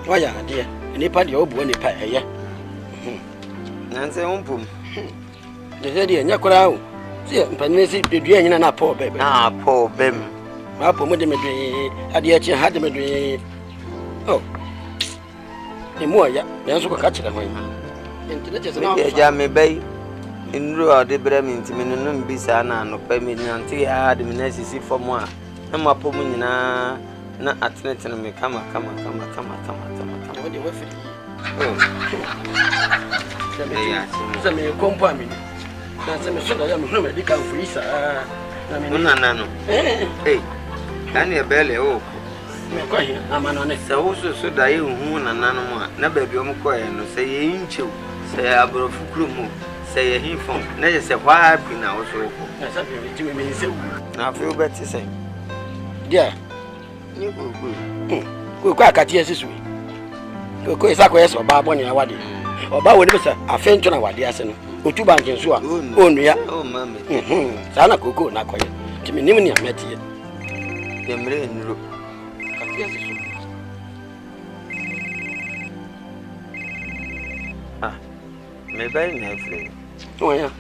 Why are dear? Any party of one pie, yeah? Nancy Umpum. The lady and Yakurao. See, Panisi, the Dian and a poor baby. Ah, poor Bem. My poor Medimedri, Adiachi had the Medri. Oh, the more, yeah, the answer catch it away. Jammy Bay in Rua de Bremen to Minunum Bisana, no payment until I had the necessity for more. I'm a pomina, not at Netan, come. What do you want? Some company. That's a son of them who may become free, sir. Nano. Hey, Daniel Belly, oh, I'm an honest. So also so that you moon and nano, never be on coin, no say inch, say a brofu, say a him from, never say why I've been also. That's up to me. I feel better say. Yeah, you go quack at yes this week. Go exactly as or Baboni Awadi. Or Bawa, a faint on our dear son. Utu banking so only oh mammy Sana Coco na quiet to me nimini met here the main room ah maybe never oh yeah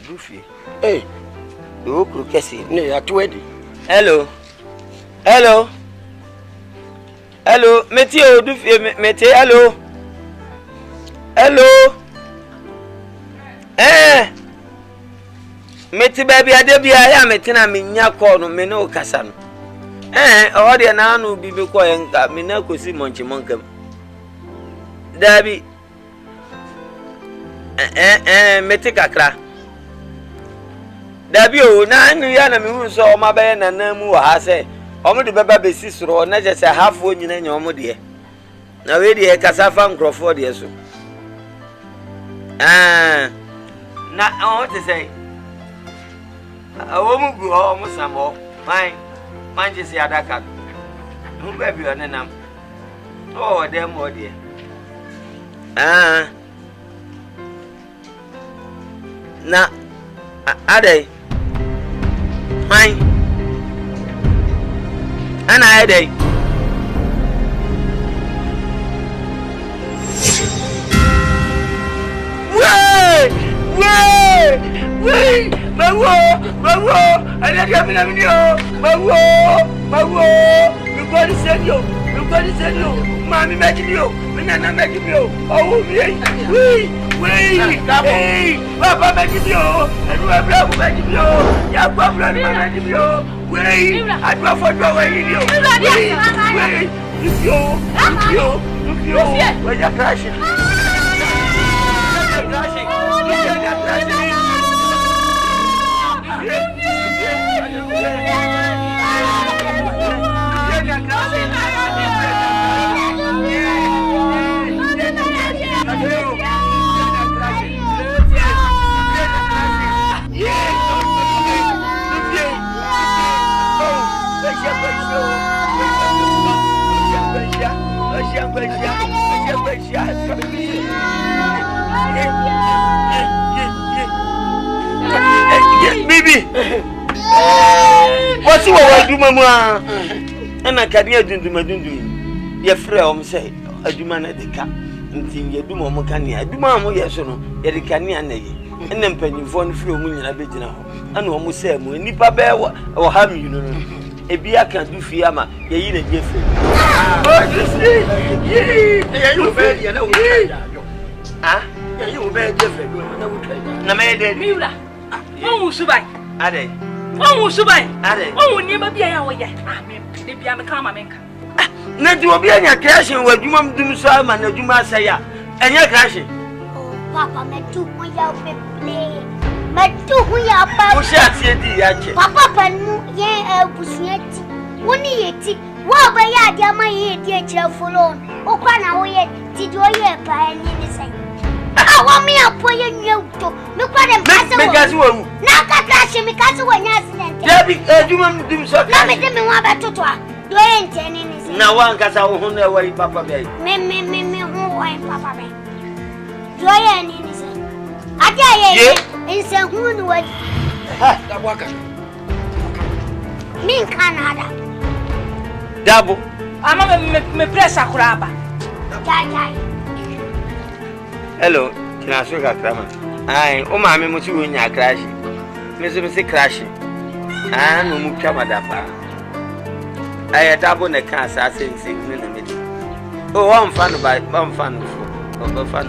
Goofy hey you could guess it near at wedding hello Meteo Goofy Mete hello Meti baby adebia ya metina minya call no me no kasa no o de na anu bibi ko yenka me na kosi monchi monkam dabi meti kakra dabi o na anu ya na me hu so o ma be na na mu wa ha se o mo de beba be sisro na je se half o nyina nya o mo de na we de kasa fa nkrofo de so na I want to say a woman go almost some more. Mine just the other cat. Who baby on them? Oh, them more dear. Na are they? Mine. And I they. Wait! Mawo! I don't have a video. Mawo! You got to send you. Mommy making you. Banana making you. Oh, wait! Hey! Papa making you. And we are making you. Yeah, Papa making you. Wait! I do for you. Wait! Look you. Where you're crashing. Baby, what's what I do, Mamma? And I can't do my doing. Your friend say, I do man at the car until you do Mamma Canny. I do Mamma, yes or no, yet the canny and then penny for a few million a bit now. And almost say, when Nippa Bear or Ham, you know, a beer can do Fiamma, ye eat a gift. You very, you know, ah, you very different. No, Mila. Oh, Subai. Are they? Oh, Subai. Are they? Oh, never be a way. I mean, maybe I'm a calm. Not to be any crashing what you want to do, Sam, and you must say, and you're crashing. Oh, Papa, me too, we are play. Me too, we are Papa, yeah, Bussieti. One yeti. What by ya, dear, my dear, cheerful on. Oh, can I wait? Did you hear by any say? I want me a poor you to look at them. Because you now got crashing because you were not. Debbie, you want to do so. Let me tell me what about to talk. You ain't anything. Now one got our own way, Papa Bay. Me, who ain't Papa Bay. You ain't anything. I tell you, it's a good way. Me Min Canada. Daboo. Ama me press akuraba. Jai. Hello, Tinasuka Krama. Ai, o mama me mutu nya crash. Me se crash. Ah, no mu kama dapa. Ai, Daboo ne kan sa sensi ni na me. Oh, one fan by one fan for. Fan.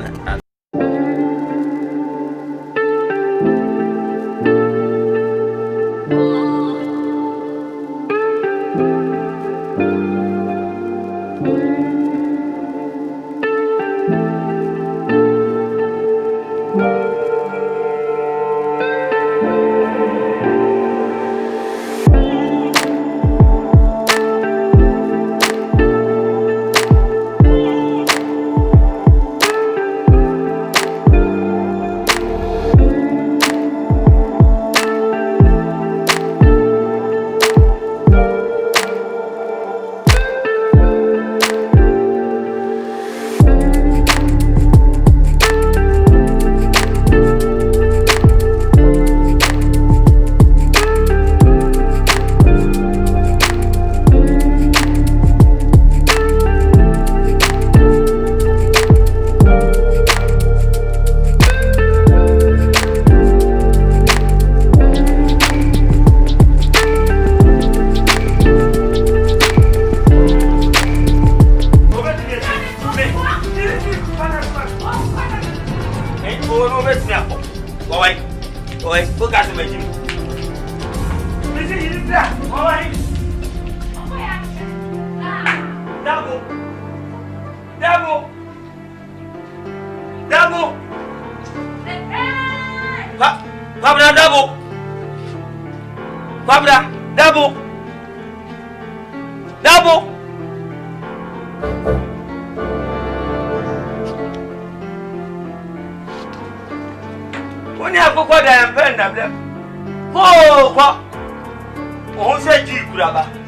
Daboo. When you have to go there and pen them, oh, what? Oh, say, G, Grabba.